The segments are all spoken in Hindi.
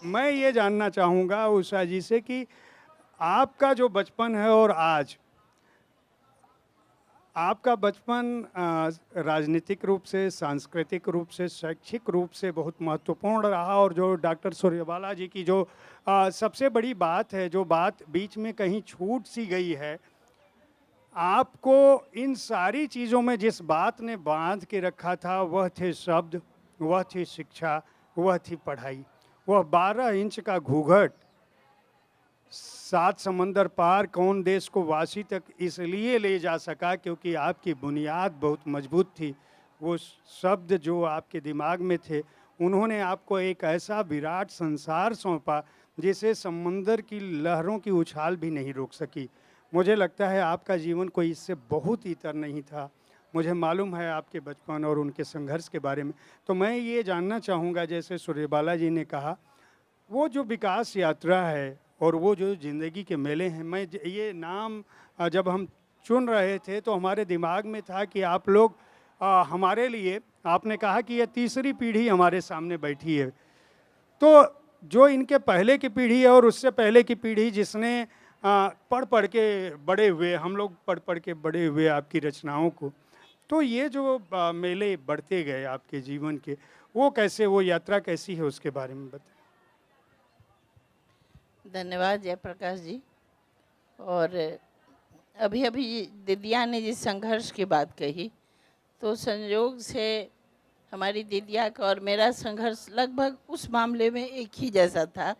मैं ये जानना चाहूँगा उषा जी से कि आपका जो बचपन है और आज आपका बचपन राजनीतिक रूप से, सांस्कृतिक रूप से, शैक्षिक रूप से बहुत महत्वपूर्ण रहा और जो डॉक्टर सूर्यबाला जी की जो सबसे बड़ी बात है, जो बात बीच में कहीं छूट सी गई है, आपको इन सारी चीज़ों में जिस बात ने बांध के रखा था वह थे शब्द, वह थी शिक्षा, वह थी पढ़ाई। वह 12 इंच का घूंघट 7 समंदर पार कौन देश को वासी तक इसलिए ले जा सका क्योंकि आपकी बुनियाद बहुत मजबूत थी। वो शब्द जो आपके दिमाग में थे, उन्होंने आपको एक ऐसा विराट संसार सौंपा जिसे समंदर की लहरों की उछाल भी नहीं रोक सकी। मुझे लगता है आपका जीवन कोई इससे बहुत इतर नहीं था। मुझे मालूम है आपके बचपन और उनके संघर्ष के बारे में। तो मैं ये जानना चाहूँगा, जैसे सूर्यबाला जी ने कहा, वो जो विकास यात्रा है और वो जो ज़िंदगी के मेले हैं, ये नाम जब हम चुन रहे थे तो हमारे दिमाग में था कि आप लोग हमारे लिए, आपने कहा कि ये तीसरी पीढ़ी हमारे सामने बैठी है। तो जो इनके पहले की पीढ़ी है और उससे पहले की पीढ़ी जिसने पढ़ पढ़ के बड़े हुए, हम लोग पढ़ पढ़ के बड़े हुए आपकी रचनाओं को, तो ये जो मेले बढ़ते गए आपके जीवन के, वो कैसे, वो यात्रा कैसी है उसके बारे में बताएं। धन्यवाद जयप्रकाश जी। और अभी अभी दीदिया ने जिस संघर्ष की बात कही, तो संयोग से हमारी दीदिया का और मेरा संघर्ष लगभग उस मामले में एक ही जैसा था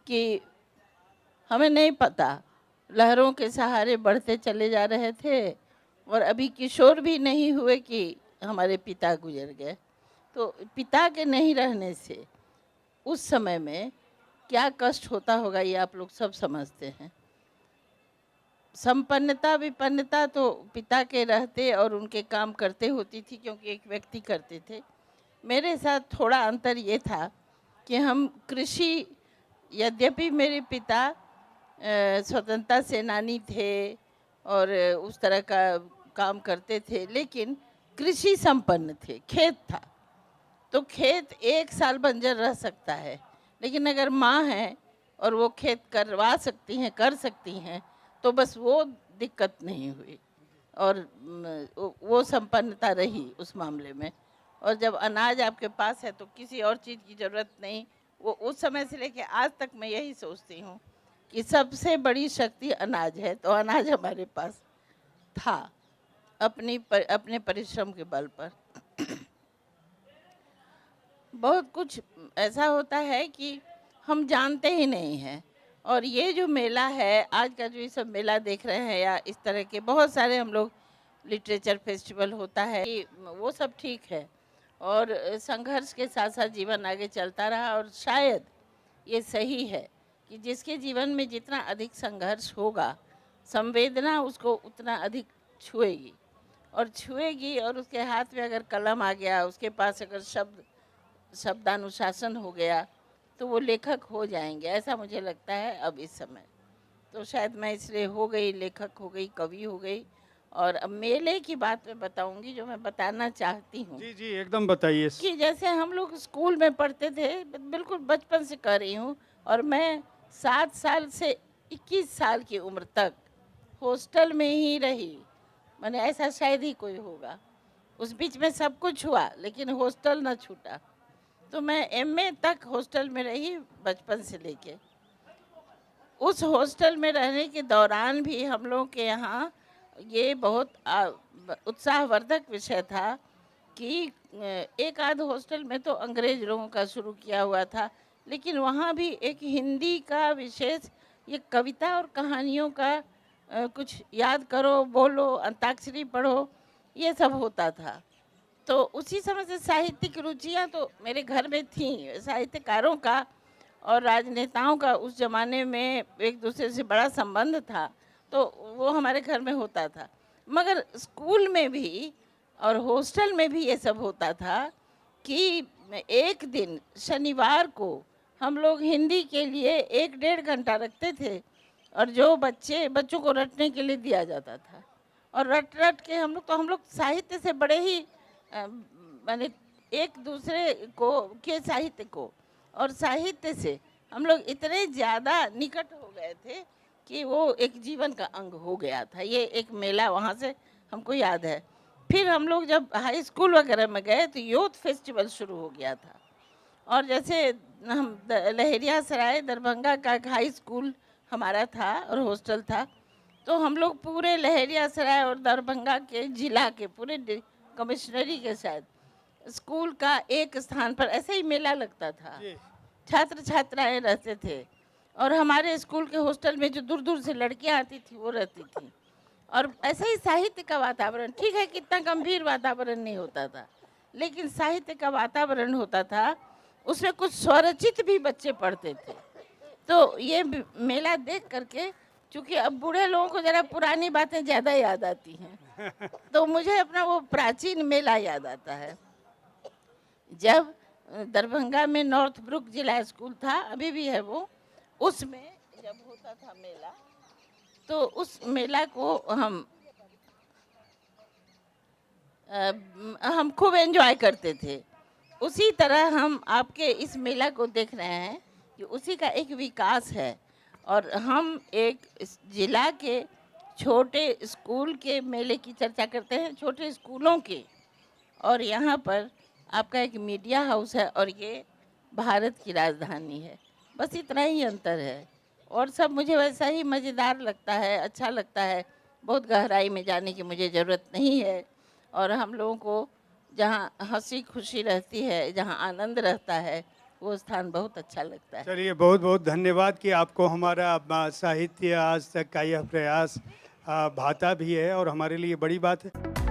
कि हमें नहीं पता, लहरों के सहारे बढ़ते चले जा रहे थे और अभी किशोर भी नहीं हुए कि हमारे पिता गुजर गए। तो पिता के नहीं रहने से उस समय में क्या कष्ट होता होगा ये आप लोग सब समझते हैं। संपन्नता विपन्नता तो पिता के रहते और उनके काम करते होती थी, क्योंकि एक व्यक्ति करते थे। मेरे साथ थोड़ा अंतर ये था कि हम कृषि, यद्यपि मेरे पिता स्वतंत्रता सेनानी थे और उस तरह का काम करते थे, लेकिन कृषि संपन्न थे, खेत था। तो खेत एक साल बंजर रह सकता है, लेकिन अगर माँ है और वो खेत करवा सकती हैं, कर सकती हैं, तो बस वो दिक्कत नहीं हुई और वो संपन्नता रही उस मामले में। और जब अनाज आपके पास है तो किसी और चीज़ की ज़रूरत नहीं। वो उस समय से लेके आज तक मैं यही सोचती हूँ कि सबसे बड़ी शक्ति अनाज है, तो अनाज हमारे पास था अपने परिश्रम के बल पर। बहुत कुछ ऐसा होता है कि हम जानते ही नहीं हैं। और ये जो मेला है, आज का जो ये सब मेला देख रहे हैं, या इस तरह के बहुत सारे हम लोग लिटरेचर फेस्टिवल होता है, कि वो सब ठीक है और संघर्ष के साथ साथ जीवन आगे चलता रहा। और शायद ये सही है कि जिसके जीवन में जितना अधिक संघर्ष होगा, संवेदना उसको उतना अधिक छुएगी और उसके हाथ में अगर कलम आ गया, उसके पास अगर शब्दानुशासन हो गया, तो वो लेखक हो जाएंगे, ऐसा मुझे लगता है अब इस समय। तो शायद मैं इसलिए हो गई, लेखक हो गई, कवि हो गई। और अब मेले की बात मैं बताऊंगी, जो मैं बताना चाहती हूँ। जी जी, एकदम बताइए। कि जैसे हम लोग स्कूल में पढ़ते थे, बिल्कुल बचपन से कर रही हूँ, और मैं 7 साल से 21 साल की उम्र तक हॉस्टल में ही रही। मैंने, ऐसा शायद ही कोई होगा। उस बीच में सब कुछ हुआ, लेकिन हॉस्टल ना छूटा। तो मैं एमए तक हॉस्टल में रही, बचपन से लेके। उस हॉस्टल में रहने के दौरान भी हम लोग के यहाँ ये बहुत उत्साहवर्धक विषय था कि एक आध हॉस्टल में तो अंग्रेज लोगों का शुरू किया हुआ था, लेकिन वहाँ भी एक हिंदी का विशेष, ये कविता और कहानियों का कुछ याद करो, बोलो, अंताक्षरी पढ़ो, ये सब होता था। तो उसी समय से साहित्यिक रुचियाँ तो मेरे घर में थीं। साहित्यकारों का और राजनेताओं का उस ज़माने में एक दूसरे से बड़ा संबंध था, तो वो हमारे घर में होता था। मगर स्कूल में भी और हॉस्टल में भी ये सब होता था कि एक दिन शनिवार को हम लोग हिंदी के लिए 1-1.5 घंटा रखते थे, और जो बच्चों को रटने के लिए दिया जाता था। और रट रट के हम लोग साहित्य से बड़े ही माने एक दूसरे को के साहित्य को और साहित्य से हम लोग इतने ज़्यादा निकट हो गए थे कि वो एक जीवन का अंग हो गया था। ये एक मेला वहाँ से हमको याद है। फिर हम लोग जब हाई स्कूल वगैरह में गए तो यूथ फेस्टिवल शुरू हो गया था। और जैसे हम लहेरिया सराय दरभंगा का एक हाई स्कूल हमारा था और हॉस्टल था, तो हम लोग पूरे लहेरिया सराय और दरभंगा के जिला के पूरे कमिश्नरी के साथ स्कूल का एक स्थान पर ऐसे ही मेला लगता था। छात्र छात्राएं रहते थे और हमारे स्कूल के हॉस्टल में जो दूर दूर से लड़कियां आती थी वो रहती थी। और ऐसे ही साहित्य का वातावरण, ठीक है कितना गंभीर वातावरण नहीं होता था, लेकिन साहित्य का वातावरण होता था। उसमें कुछ स्वरचित भी बच्चे पढ़ते थे। तो ये मेला देख करके, चूँकि अब बूढ़े लोगों को ज़रा पुरानी बातें ज़्यादा याद आती हैं, तो मुझे अपना वो प्राचीन मेला याद आता है। जब दरभंगा में नॉर्थ ब्रुक जिला स्कूल था, अभी भी है वो, उसमें जब होता था मेला, तो उस मेला को हम खूब एंजॉय करते थे। उसी तरह हम आपके इस मेला को देख रहे हैं कि उसी का एक विकास है। और हम एक इस जिला के छोटे स्कूल के मेले की चर्चा करते हैं, छोटे स्कूलों के, और यहाँ पर आपका एक मीडिया हाउस है और ये भारत की राजधानी है। बस इतना ही अंतर है और सब मुझे वैसा ही मज़ेदार लगता है, अच्छा लगता है। बहुत गहराई में जाने की मुझे ज़रूरत नहीं है। और हम लोगों को जहाँ हंसी खुशी रहती है, जहाँ आनंद रहता है, वो स्थान बहुत अच्छा लगता है। चलिए, बहुत बहुत धन्यवाद कि आपको हमारा साहित्य आज तक का यह प्रयास भाता भी है और हमारे लिए बड़ी बात है।